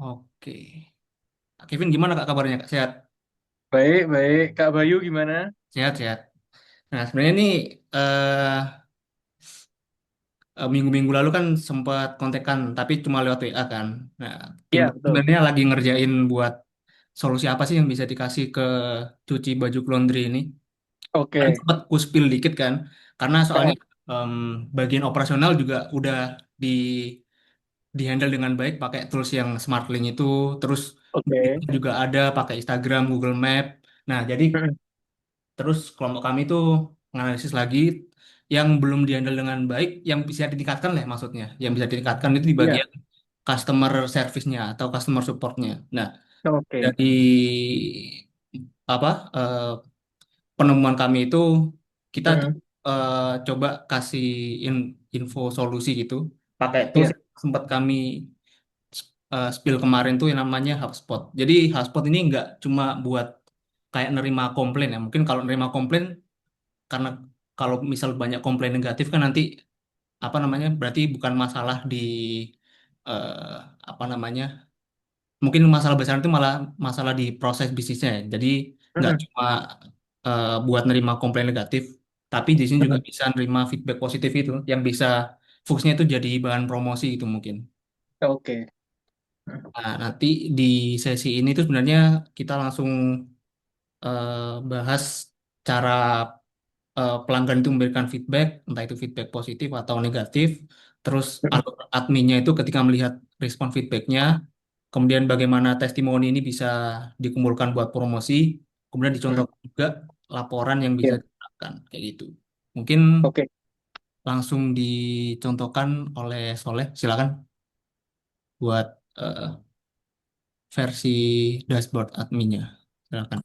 Oke. Kevin gimana Kak kabarnya Kak? Sehat? Baik, baik. Kak Bayu gimana? Sehat, sehat. Nah, sebenarnya ini eh minggu-minggu lalu kan sempat kontekan, tapi cuma lewat WA kan. Nah, tim Iya, betul. sebenarnya lagi ngerjain buat solusi apa sih yang bisa dikasih ke cuci baju laundry ini. Dan Oke. sempat kuspil dikit kan, karena soalnya Heeh. em, bagian operasional juga udah di handle dengan baik pakai tools yang SmartLink itu, terus Oke. juga ada pakai Instagram, Google Map. Nah, jadi Heeh. terus kelompok kami itu menganalisis lagi yang belum dihandle dengan baik, yang bisa ditingkatkan lah maksudnya. Yang bisa ditingkatkan itu di Iya. bagian customer service-nya atau customer support-nya. Nah, Oke. dari apa penemuan kami itu kita Heeh. eh, coba kasih info solusi gitu pakai tools Iya. yang sempat kami spill kemarin tuh yang namanya HubSpot. Jadi HubSpot ini nggak cuma buat kayak nerima komplain ya. Mungkin kalau nerima komplain karena kalau misal banyak komplain negatif kan nanti apa namanya berarti bukan masalah di apa namanya mungkin masalah besar itu malah masalah di proses bisnisnya ya. Jadi nggak Heeh. cuma buat nerima komplain negatif, tapi di sini juga Heeh. bisa nerima feedback positif itu yang bisa fungsinya itu jadi bahan promosi itu mungkin. Oke. Heeh. Nah, nanti di sesi ini tuh sebenarnya kita langsung bahas cara pelanggan itu memberikan feedback, entah itu feedback positif atau negatif. Terus Heeh. adminnya itu ketika melihat respon feedbacknya, kemudian bagaimana testimoni ini bisa dikumpulkan buat promosi, kemudian Heeh. dicontohkan juga laporan yang bisa Iya. diterapkan, kayak gitu. Mungkin Oke. langsung dicontohkan oleh Soleh, silakan buat versi dashboard adminnya. Silakan.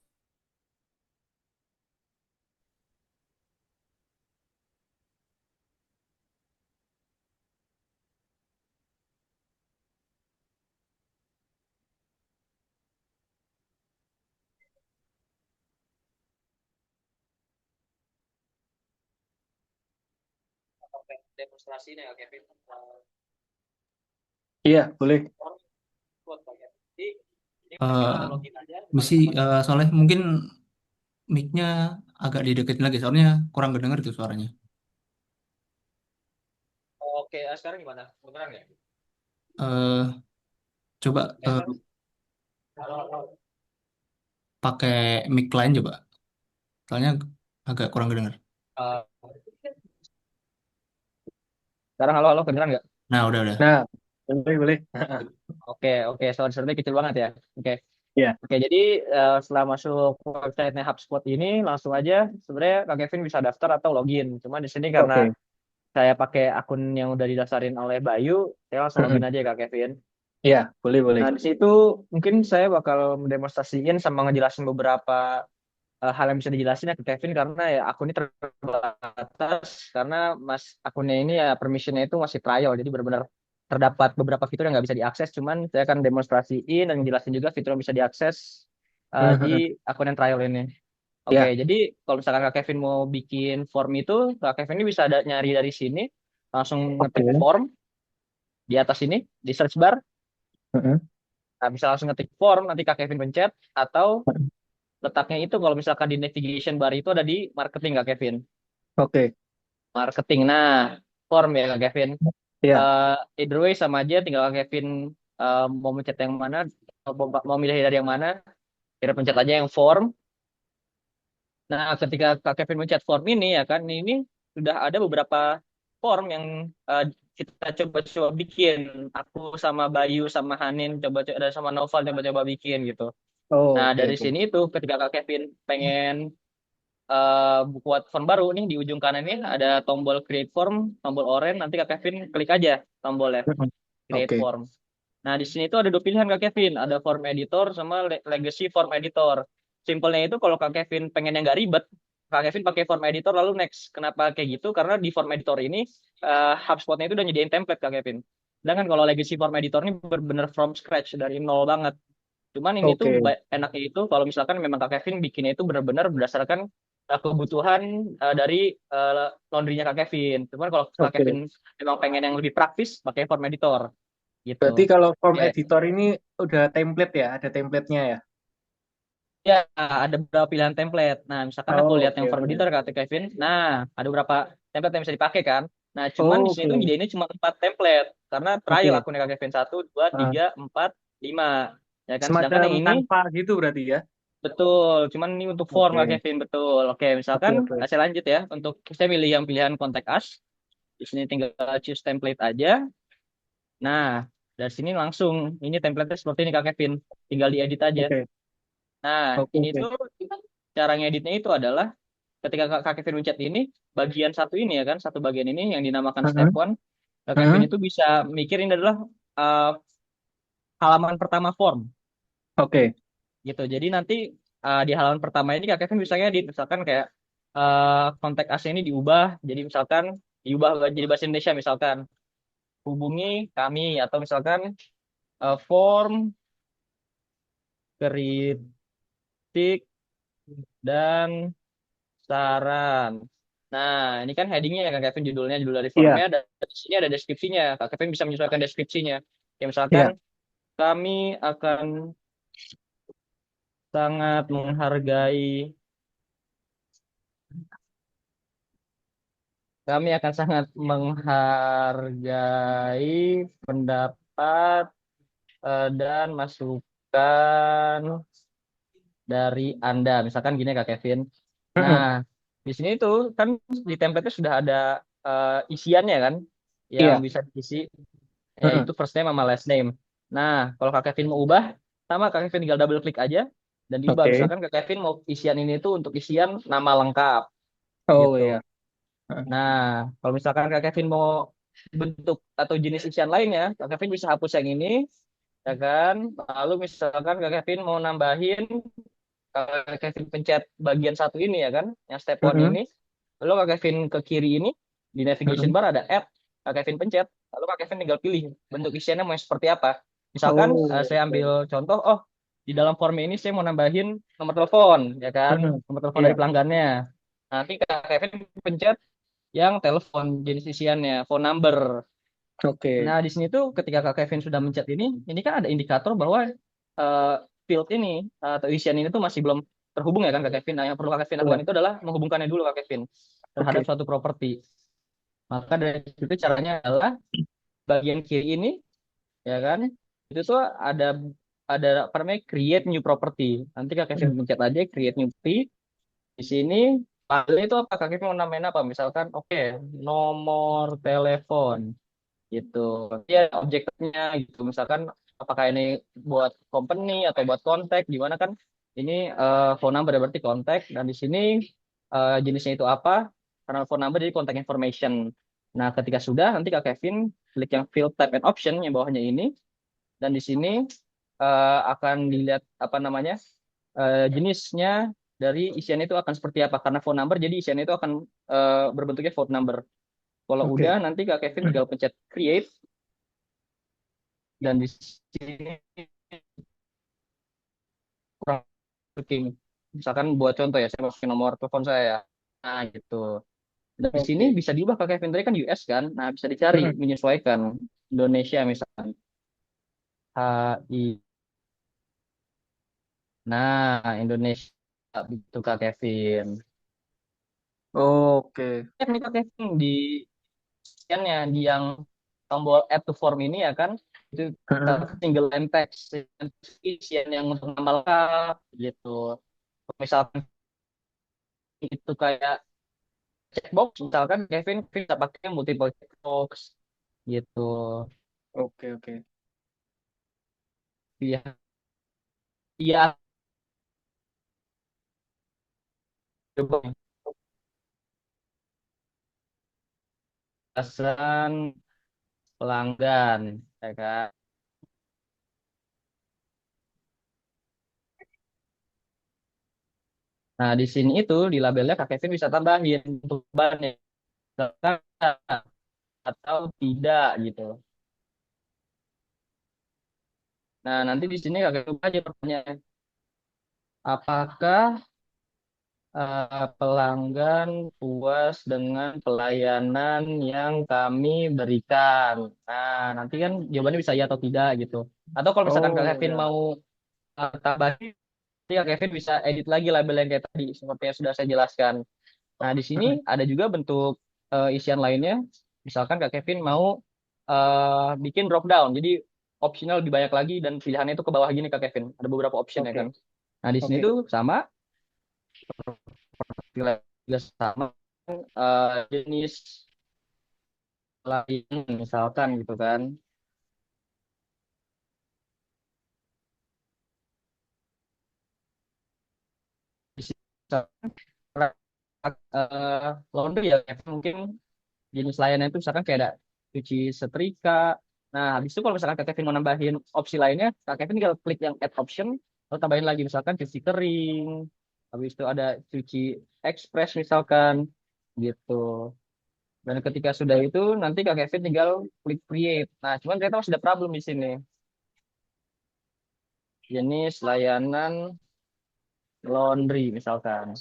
Demonstrasi nih, Kevin. Iya, boleh. Misi Soleh mungkin mic-nya agak dideketin lagi, soalnya kurang kedengar tuh suaranya. Oke, sekarang gimana? Beneran nggak? eh Coba pakai mic lain coba, soalnya agak kurang kedengar. Eh, Sekarang halo halo kedengeran nggak? Nah, udah. Nah, boleh, boleh. Oke, oke, sound-nya kecil banget ya. Oke. Iya. Oke, jadi setelah masuk website HubSpot ini langsung aja sebenarnya Kak Kevin bisa daftar atau login. Cuma di sini karena Oke. saya pakai akun yang udah didaftarin oleh Bayu, saya langsung Heeh. login aja ya Kak Kevin. Iya, boleh, boleh. Nah, di situ mungkin saya bakal mendemonstrasiin sama ngejelasin beberapa hal yang bisa dijelasin ya ke Kevin karena ya akunnya terbatas karena mas akunnya ini ya permissionnya itu masih trial jadi benar-benar terdapat beberapa fitur yang nggak bisa diakses cuman saya akan demonstrasiin dan jelasin juga fitur yang bisa diakses Heeh. di Heeh. akun yang trial ini. Oke, Iya. jadi kalau misalkan Kak Kevin mau bikin form itu, Kak Kevin ini bisa nyari dari sini, langsung ngetik Oke. form di atas ini, di search bar. Heeh. Nah, bisa langsung ngetik form, nanti Kak Kevin pencet, atau letaknya itu kalau misalkan di navigation bar itu ada di marketing Kak Kevin. Oke. Marketing. Nah, form ya Kak Kevin. Iya. Either way sama aja, tinggal Kak Kevin mau mencet yang mana, mau milih dari yang mana, kira pencet aja yang form. Nah, ketika Kak Kevin mencet form ini ya kan, ini sudah ada beberapa form yang eh, kita coba-coba bikin. Aku sama Bayu sama Hanin coba-coba dan sama Noval coba-coba bikin gitu. Oh, Nah, oke, dari oke. sini tuh ketika Kak Kevin pengen buat form baru nih di ujung kanan ini ada tombol create form, tombol oranye. Nanti Kak Kevin klik aja tombolnya Heeh. create Oke. form. Nah, di sini tuh ada dua pilihan Kak Kevin, ada form editor sama legacy form editor. Simpelnya itu kalau Kak Kevin pengen yang nggak ribet, Kak Kevin pakai form editor lalu next. Kenapa kayak gitu? Karena di form editor ini HubSpot-nya itu udah nyediain template Kak Kevin. Sedangkan kalau legacy form editor ini benar-benar from scratch dari nol banget. Cuman ini tuh Oke. enaknya itu kalau misalkan memang Kak Kevin bikinnya itu benar-benar berdasarkan kebutuhan dari laundrynya Kak Kevin. Cuman kalau Kak Oke. Kevin memang pengen yang lebih praktis, pakai form editor gitu. Berarti kalau form Ya, editor ini udah template ya, ada template-nya ya? ya, ada beberapa pilihan template. Nah, misalkan aku Oh, lihat oke yang form oke. editor kata Kevin. Nah, ada beberapa template yang bisa dipakai kan. Nah, cuman di Oh, sini tuh oke. ini cuma 4 template karena trial Oke. akunnya Kak Kevin 1, 2, 3, 4, 5. Ya kan, sedangkan Semacam yang ini Canva gitu berarti ya? betul, cuman ini untuk form Kak Oke. Kevin betul. Oke, misalkan Oke oke. saya lanjut ya. Untuk saya milih yang pilihan contact us. Di sini tinggal choose template aja. Nah, dari sini langsung ini template seperti ini Kak Kevin. Tinggal diedit aja. Oke. Nah, Oke ini oke. tuh cara ngeditnya itu adalah ketika Kak Kevin mencet ini, bagian satu ini ya kan, satu bagian ini yang dinamakan step Heeh, one, Kak Kevin heeh. itu bisa mikir ini adalah uh, halaman pertama form Oke. gitu. Jadi nanti di halaman pertama ini Kak Kevin bisa ngedit, misalkan kayak kontak asli ini diubah, jadi misalkan diubah jadi bahasa Indonesia misalkan hubungi kami atau misalkan form kritik dan saran. Nah, ini kan headingnya ya Kak Kevin, judulnya, judul dari Iya, formnya, dan di sini ada deskripsinya. Kak Kevin bisa menyesuaikan deskripsinya. Ya, misalkan iya. kami akan sangat menghargai, kami akan sangat menghargai pendapat dan masukan dari Anda. Misalkan gini Kak Kevin. Nah, Heeh, di sini tuh kan di template sudah ada isiannya kan, yang iya. bisa diisi. Heeh. Yaitu first name sama last name. Nah, kalau Kak Kevin mau ubah, sama Kak Kevin tinggal double klik aja dan diubah. Oke. Misalkan Kak Kevin mau isian ini tuh untuk isian nama lengkap Oh gitu. iya. Heeh. Nah, kalau misalkan Kak Kevin mau bentuk atau jenis isian lainnya, Kak Kevin bisa hapus yang ini, ya kan? Lalu misalkan Kak Kevin mau nambahin, Kak Kevin pencet bagian satu ini ya kan, yang step one Heeh, ini. Lalu Kak Kevin ke kiri ini, di navigation heeh. bar ada add, Kak Kevin pencet. Lalu Kak Kevin tinggal pilih bentuk isiannya mau seperti apa. Misalkan Oh, saya ambil oke. contoh, oh di dalam form ini saya mau nambahin nomor telepon, ya kan, Heeh. nomor telepon Iya. dari pelanggannya. Nanti Kak Kevin pencet yang telepon jenis isiannya, phone number. Oke. Nah, di sini tuh ketika Kak Kevin sudah mencet ini kan ada indikator bahwa eh, field ini atau isian ini tuh masih belum terhubung ya kan Kak Kevin. Nah, yang perlu Kak Kevin Iya. lakukan itu adalah menghubungkannya dulu Kak Kevin terhadap Oke. suatu properti. Maka dari itu caranya adalah bagian kiri ini ya kan, itu tuh ada apa namanya create new property. Nanti Kak Kevin Heeh. pencet aja create new property. Di sini filenya itu apa Kak Kevin mau namain apa? Misalkan oke, nomor telepon gitu. Ya objeknya gitu. Misalkan apakah ini buat company atau buat kontak gimana kan? Ini phone number berarti kontak dan di sini jenisnya itu apa? Karena phone number jadi contact information. Nah, ketika sudah nanti Kak Kevin klik yang field type and option yang bawahnya ini dan di sini akan dilihat apa namanya? Jenisnya dari isian itu akan seperti apa karena phone number jadi isian itu akan berbentuknya phone number. Kalau udah Oke. nanti Kak Kevin tinggal pencet create dan di sini kurang working. Misalkan buat contoh ya, saya masukin nomor telepon saya ya. Nah, gitu. Dan di sini Oke. bisa diubah Kak Kevin tadi kan US kan. Nah, bisa dicari Heeh. menyesuaikan Indonesia misalkan. HI. Nah, Indonesia itu Kak Kevin. Oke. Nih Kak Kevin di scan-nya di yang tombol add to form ini ya kan. Itu kita Heeh. single line text isian yang untuk nama lengkap gitu. Misalkan itu kayak checkbox misalkan Kevin bisa pakai multiple checkbox gitu. Oke. Oke. Iya, iya, coba pesan pelanggan ya kan. Nah di sini itu di labelnya Kak Kevin bisa tambahin untuk bannya atau tidak gitu. Nah nanti di sini Kak Kevin aja pertanyaan apakah pelanggan puas dengan pelayanan yang kami berikan. Nah, nanti kan jawabannya bisa ya atau tidak gitu. Atau kalau misalkan Kak Oh Kevin ya. mau tambahin, nanti Kak Kevin bisa edit lagi label yang kayak tadi, seperti yang sudah saya jelaskan. Nah, di sini ada juga bentuk isian lainnya. Misalkan Kak Kevin mau bikin drop down, jadi optional lebih banyak lagi dan pilihannya itu ke bawah gini Kak Kevin. Ada beberapa option ya kan. Oke. Nah, di sini Oke. tuh sama, pilihan juga sama, jenis lain misalkan gitu kan. Di sini misalkan, laundry ya Kevin, mungkin jenis layanan itu misalkan kayak ada cuci setrika. Nah, habis itu kalau misalkan Kak Kevin mau nambahin opsi lainnya, Kak Kevin tinggal klik yang add option, lalu tambahin lagi misalkan cuci kering, habis itu ada cuci express misalkan, gitu. Dan ketika sudah itu, nanti Kak Kevin tinggal klik create. Nah, cuman ternyata masih ada problem di sini. Jenis layanan laundry misalkan.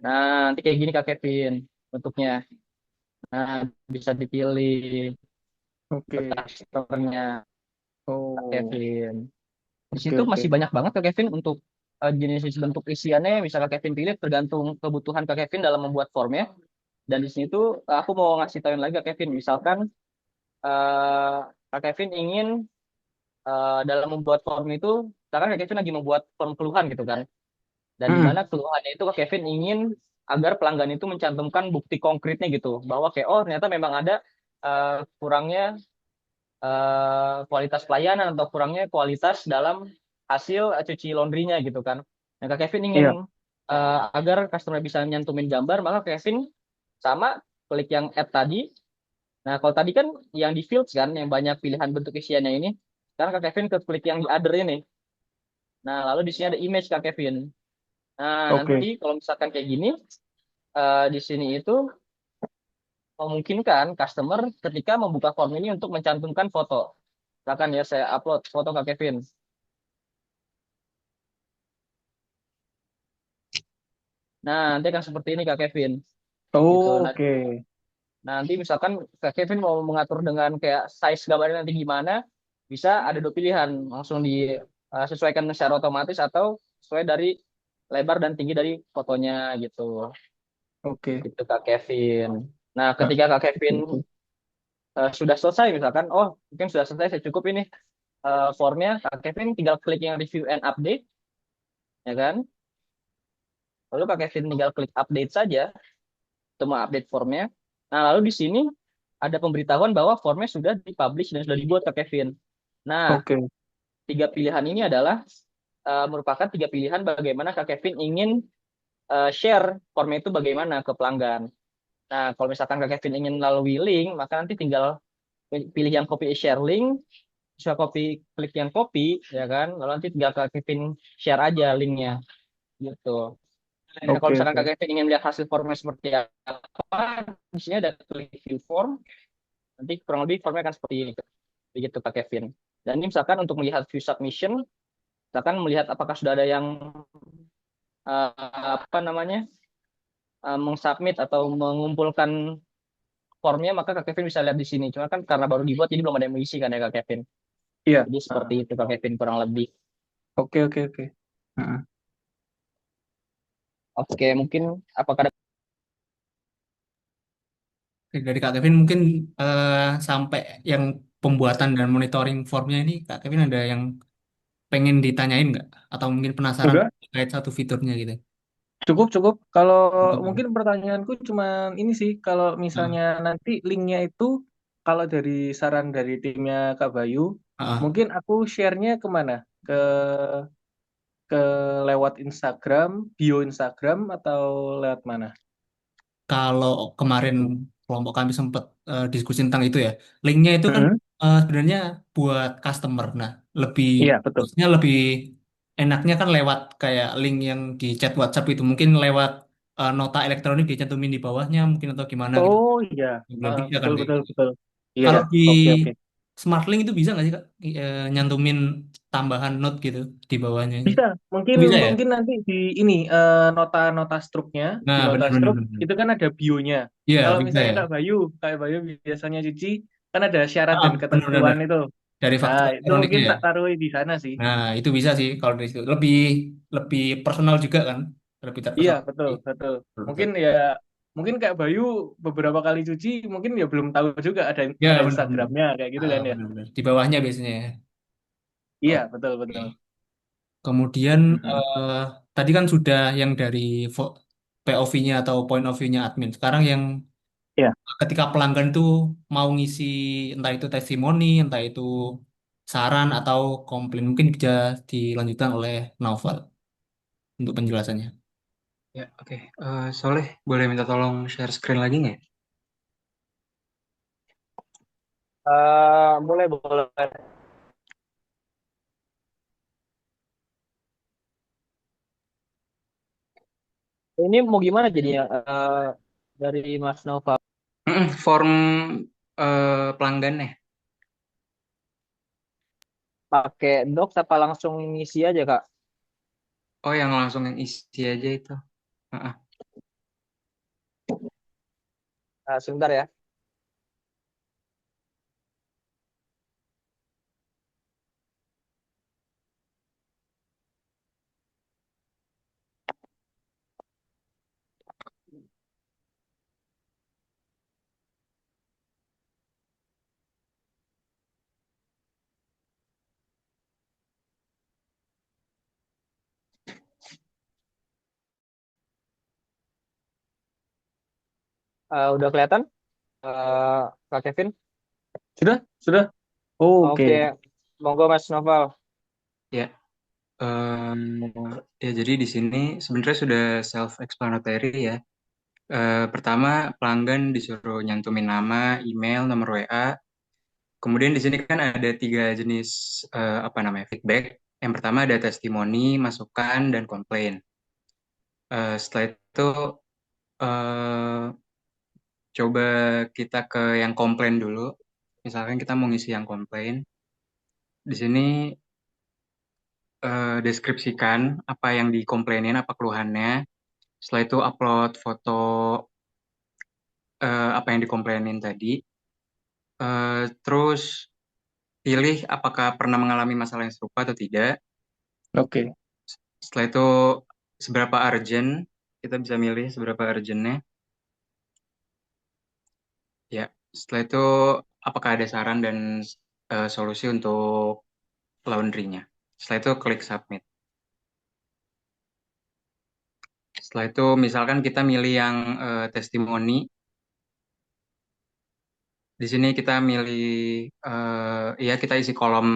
Nah, nanti kayak gini Kak Kevin bentuknya. Nah, bisa dipilih Oke. customer-nya Kak Oh. Kevin. Di Oke situ oke. masih banyak banget Kak Kevin untuk jenis bentuk isiannya. Misal Kak Kevin pilih tergantung kebutuhan Kak Kevin dalam membuat formnya. Dan di sini tuh aku mau ngasih tahuin lagi Kak Kevin. Misalkan eh, Kak Kevin ingin dalam membuat form itu, sekarang Kak Kevin lagi membuat form keluhan gitu kan. Dan di mana Mm-mm. keluhannya itu Kak Kevin ingin agar pelanggan itu mencantumkan bukti konkretnya gitu. Bahwa kayak, oh ternyata memang ada kurangnya kualitas pelayanan atau kurangnya kualitas dalam hasil cuci laundrynya gitu kan. Nah, Kak Kevin ingin Iya. agar customer bisa nyantumin gambar, maka Kevin sama klik yang add tadi. Nah, kalau tadi kan yang di fields kan, yang banyak pilihan bentuk isiannya ini. Sekarang Kak Kevin ke klik yang di other ini. Nah, lalu di sini ada image Kak Kevin. Nah, nanti Oke. kalau misalkan kayak gini, di sini itu memungkinkan customer ketika membuka form ini untuk mencantumkan foto. Misalkan ya saya upload foto Kak Kevin. Nah, nanti akan seperti ini Kak Kevin. Gitu. Nah, Oke. nanti misalkan Kak Kevin mau mengatur dengan kayak size gambarnya nanti gimana, bisa ada dua pilihan. Langsung disesuaikan secara otomatis atau sesuai dari lebar dan tinggi dari fotonya gitu. Oke. Gitu Kak Kevin. Nah, Ah, ketika Kak Kevin oke. sudah selesai misalkan, oh mungkin sudah selesai, saya cukup ini formnya, Kak Kevin tinggal klik yang review and update, ya kan? Lalu Kak Kevin tinggal klik update saja, untuk update formnya. Nah, lalu di sini ada pemberitahuan bahwa formnya sudah dipublish dan sudah dibuat Kak Kevin. Nah, Oke. tiga pilihan ini adalah merupakan tiga pilihan bagaimana Kak Kevin ingin share formnya itu bagaimana ke pelanggan. Nah, kalau misalkan Kak Kevin ingin melalui link, maka nanti tinggal pilih yang copy share link, bisa copy klik yang copy, ya kan? Lalu nanti tinggal Kak Kevin share aja linknya, gitu. Nah, kalau Oke. misalkan Kak Oke. Kevin ingin lihat hasil formnya seperti apa, di sini ada klik view form. Nanti kurang lebih formnya akan seperti ini, begitu Kak Kevin. Dan ini misalkan untuk melihat view submission, misalkan melihat apakah sudah ada yang apa namanya mengsubmit atau mengumpulkan formnya, maka Kak Kevin bisa lihat di sini. Cuma kan karena baru dibuat, jadi belum ada yang mengisi kan ya Kak Kevin. Iya. Jadi seperti Ah, itu Kak Kevin kurang lebih. oke oke oke. Ah. Oke, mungkin apakah ada Oke, dari Kak Kevin mungkin sampai yang pembuatan dan monitoring formnya ini Kak Kevin ada yang pengen ditanyain nggak? Atau mungkin penasaran Udah. terkait satu fiturnya gitu? Cukup, cukup. Kalau Cukup. mungkin pertanyaanku cuma ini sih, kalau Nah, misalnya nanti linknya itu, kalau dari saran dari timnya Kak Bayu, ah, mungkin aku share-nya kemana? Ke ke lewat Instagram, bio Instagram atau lewat mana? kalau kemarin kelompok kami sempat diskusi tentang itu ya, linknya itu kan Hmm. sebenarnya buat customer. Nah, lebih Iya, betul. maksudnya lebih enaknya kan lewat kayak link yang di chat WhatsApp itu, mungkin lewat nota elektronik dicantumin di bawahnya mungkin atau gimana gitu. Oh iya. Belum bisa kan Betul kayak betul gitu. betul. Iya Kalau ya. di Oke oke. SmartLink itu bisa nggak sih Kak? Nyantumin tambahan note gitu di bawahnya gitu. Bisa, mungkin Bisa ya? mungkin nanti di ini nota-nota struknya, di Nah, nota benar-benar. struk itu kan ada bionya. Iya, Kalau bisa misalnya ya. Kak Bayu biasanya cuci, kan ada syarat dan Benar-benar. ketentuan itu. Dari Nah, faktur itu elektroniknya mungkin ya. tak taruh di sana sih. Nah, itu bisa sih kalau dari situ. Lebih lebih personal juga kan. Lebih Iya, terpersonal. betul, betul. Betul. Mungkin ya, mungkin Kak Bayu beberapa kali cuci, mungkin ya belum tahu juga Ya, ada benar-benar. Instagramnya kayak gitu kan ya. Benar-benar. Di bawahnya biasanya ya. Iya, betul, Oke. betul. Kemudian Mm-mm. tadi kan sudah yang dari POV-nya atau point of view-nya admin. Sekarang yang Iya. ketika pelanggan tuh mau ngisi entah itu testimoni, entah itu saran atau komplain, mungkin bisa dilanjutkan oleh Naufal untuk penjelasannya. Ya, oke. Soleh, boleh minta tolong share screen lagi nggak? Boleh, boleh. Ini mau gimana jadinya dari Mas Nova? Form pelanggan ya? Pakai Docs apa langsung ngisi aja, Kak? Oh, yang langsung yang isi aja itu. Heeh. Sebentar ya. Udah kelihatan, eh, Kak Kevin? Sudah? Sudah? Oke. Oke, monggo Mas Noval. Ya, em, ya jadi di sini sebenarnya sudah self-explanatory ya. Pertama, pelanggan disuruh nyantumin nama, email, nomor WA. Kemudian di sini kan ada tiga jenis apa namanya feedback. Yang pertama ada testimoni, masukan, dan komplain. Setelah itu eh, coba kita ke yang komplain dulu. Misalkan kita mau ngisi yang komplain. Di sini deskripsikan apa yang dikomplainin, apa keluhannya. Setelah itu upload foto apa yang dikomplainin tadi. Terus pilih apakah pernah mengalami masalah yang serupa atau tidak. Oke. Setelah itu seberapa urgent, kita bisa milih seberapa urgentnya. Ya, setelah itu apakah ada saran dan solusi untuk laundry-nya. Setelah itu klik submit. Setelah itu misalkan kita milih yang testimoni. Di sini kita milih ya kita isi kolom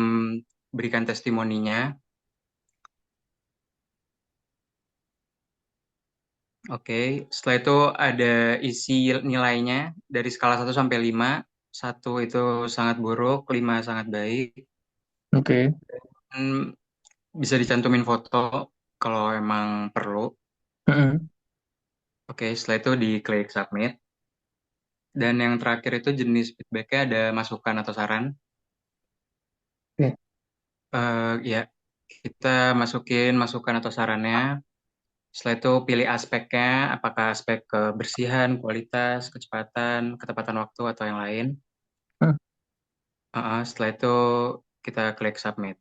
berikan testimoninya. Oke, setelah itu ada isi nilainya dari skala 1 sampai 5. 1 itu sangat buruk, 5 sangat baik. Oke. Hmm, bisa dicantumin foto kalau emang perlu. Mm-mm. Oke, setelah itu diklik submit. Dan yang terakhir itu jenis feedbacknya ada masukan atau saran. Oke. Ya, kita masukin masukan atau sarannya. Setelah itu pilih aspeknya, apakah aspek kebersihan, kualitas, kecepatan, ketepatan waktu, atau yang lain. Hmm. Setelah itu kita klik submit.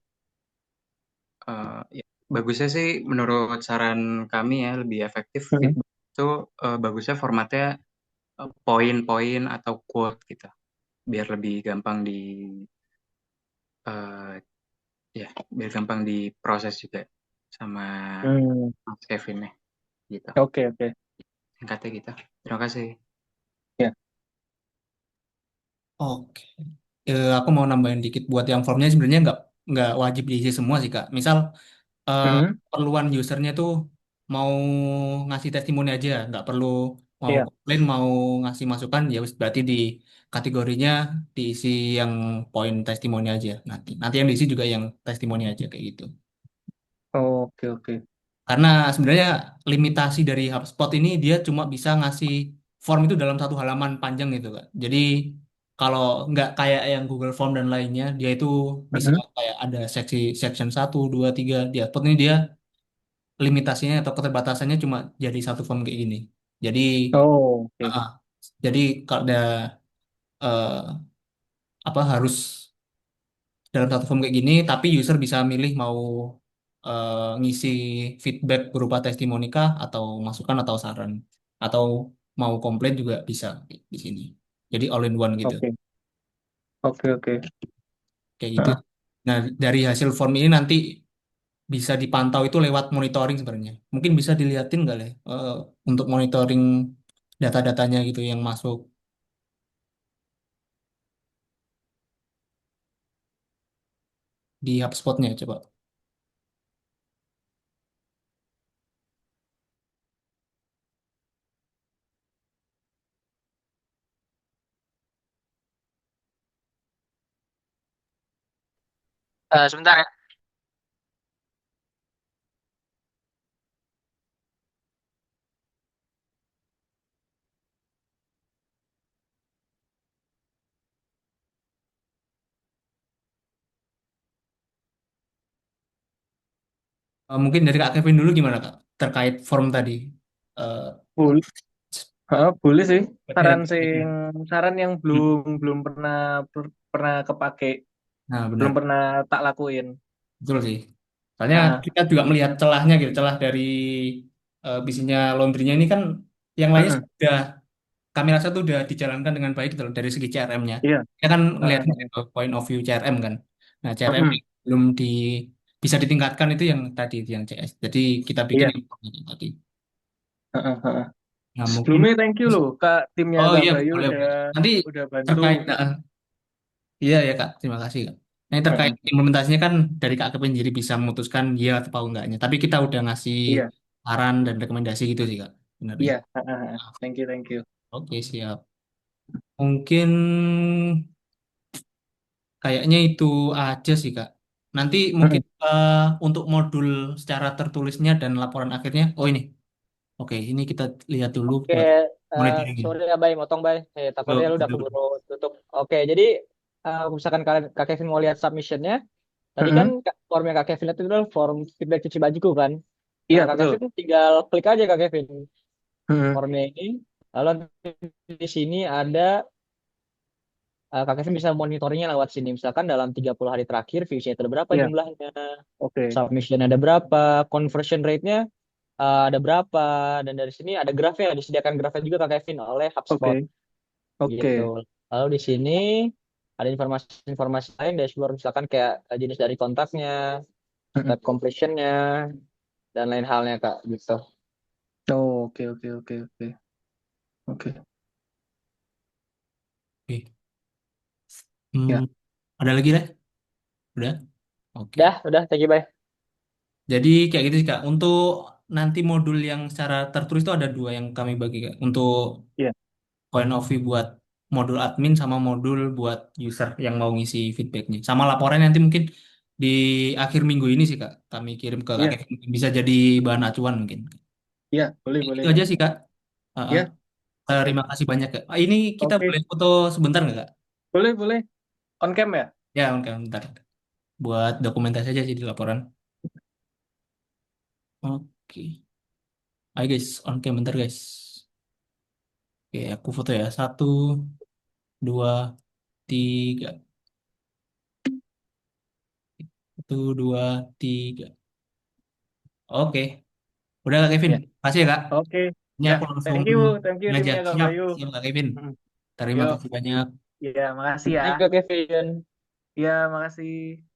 Ya, bagusnya sih menurut saran kami ya lebih efektif Mm-mm. feedback itu bagusnya formatnya poin-poin atau quote gitu, biar lebih gampang eh, ya biar gampang diproses juga sama Hmm. Mas Kevin ya gitu. Oke, oke. Singkatnya gitu. Terima kasih. Ya. Oke. Aku mau nambahin dikit buat yang formnya sebenarnya nggak wajib diisi semua sih Kak. Misal eh, Mm-mm. perluan usernya tuh mau ngasih testimoni aja, nggak perlu mau Iya. komplain, mau ngasih masukan, ya wis, berarti di kategorinya diisi yang poin testimoni aja. Nanti nanti yang diisi juga yang testimoni aja kayak gitu. Oke, oke. Karena sebenarnya limitasi dari HubSpot ini dia cuma bisa ngasih form itu dalam satu halaman panjang gitu Kak. Jadi kalau nggak kayak yang Google Form dan lainnya, dia itu bisa Mhm. kayak ada seksi section 1, 2, 3 di output ini dia limitasinya atau keterbatasannya cuma jadi satu form kayak gini. Jadi, Oh, oke. uh, jadi kalau ada apa harus dalam satu form kayak gini, tapi user bisa milih mau ngisi feedback berupa testimoni kah, atau masukan atau saran, atau mau komplain juga bisa di sini. Jadi all in one gitu, Oke. Oke, oke. kayak gitu. Heeh. Nah, dari hasil form ini nanti bisa dipantau itu lewat monitoring sebenarnya. Mungkin bisa dilihatin nggak ya, untuk monitoring data-datanya gitu yang masuk di HubSpot-nya coba. Sebentar ya. Mungkin dari Kak Kevin dulu gimana Kak terkait form tadi. Eh, Boleh, boleh sih. dari Saran sing Kak. saran yang belum belum pernah pernah kepake, Nah, belum benar. pernah tak lakuin. Betul sih. Soalnya Heeh. kita juga melihat celahnya gitu, celah dari bisnisnya laundrynya ini kan yang lainnya Heeh. sudah kami rasa tuh udah dijalankan dengan baik gitu loh, dari segi CRM-nya. Iya. Kita kan Heeh, ngelihatnya heeh. dari point of view CRM kan. Nah, CRM Heeh. yang belum bisa ditingkatkan itu yang tadi itu yang CS. Jadi kita bikin Iya. yang tadi. Heeh, heeh. Nah, mungkin Sebelumnya thank you loh Kak, timnya oh Kak iya Bayu boleh udah boleh. Nanti bantu. terkait iya ya Kak, terima kasih Kak. Nah, ini terkait Heeh. implementasinya kan dari Kak Kevin sendiri bisa memutuskan iya atau enggaknya. Tapi kita udah ngasih Iya, saran dan rekomendasi gitu sih Kak, sebenarnya. iya. Heeh, heeh. Thank you, thank you. Oke, siap. Mungkin kayaknya itu aja sih Kak. Nanti mungkin Heeh. untuk modul secara tertulisnya dan laporan akhirnya, oh ini, oke, ini kita lihat dulu Oke, buat monitoringnya. sorry ya, Bay, motong, Bay. Takutnya lu udah keburu tutup. Oke, jadi misalkan kalian Kak Kevin mau lihat submissionnya, tadi kan Heeh. formnya Kak Kevin itu adalah form feedback cuci bajuku kan. Nah, Iya, Kak betul. Kevin tinggal klik aja Kak Kevin Heeh. formnya ini. Lalu nanti di sini ada Kak Kevin bisa monitoringnya lewat sini. Misalkan dalam 30 hari terakhir views-nya itu ada berapa Iya, jumlahnya, oke. submission ada berapa, conversion rate-nya ada berapa, dan dari sini ada grafnya, disediakan grafnya juga Kak Kevin oleh HubSpot Oke. gitu. Oke. Lalu di sini ada informasi-informasi lain dashboard, misalkan kayak jenis dari kontaknya, Heeh. step completion-nya, dan lain halnya Kak gitu. Oh, oke, oke, oke, oke. Oke. Oke. Hmm, Ya. ada lagi deh? Udah? Oke. Udah, thank you, bye. Jadi kayak gitu sih Kak. Untuk nanti modul yang secara tertulis itu ada dua yang kami bagi Kak. Untuk Iya. point of view buat modul admin sama modul buat user yang mau ngisi feedbacknya. Sama laporan nanti mungkin di akhir minggu ini sih Kak. Kami kirim ke Kak Iya. Kevin. Mungkin bisa jadi bahan acuan mungkin. Iya, boleh, Itu boleh. aja sih Kak. Heeh. Ya, oke. Terima kasih banyak Kak. Ini kita Oke. boleh foto sebentar nggak Kak? Boleh, boleh. On cam ya? Ya, oke, bentar. Buat dokumentasi aja sih di laporan. Oke. Ayo guys, on cam bentar guys. Oke, aku foto ya. 1, 2, 3. 1, 2, 3. Oke, udah Kak Kevin. Ya. Kasih ya Kak. Oke. Ini Ya, aku langsung thank you ngajar. timnya Kak Siap, Bayu. siap Kak Kevin. Hmm. Terima Yuk. kasih banyak. Ya, makasih ya. Thank you Kak Kevin. Ya, makasih.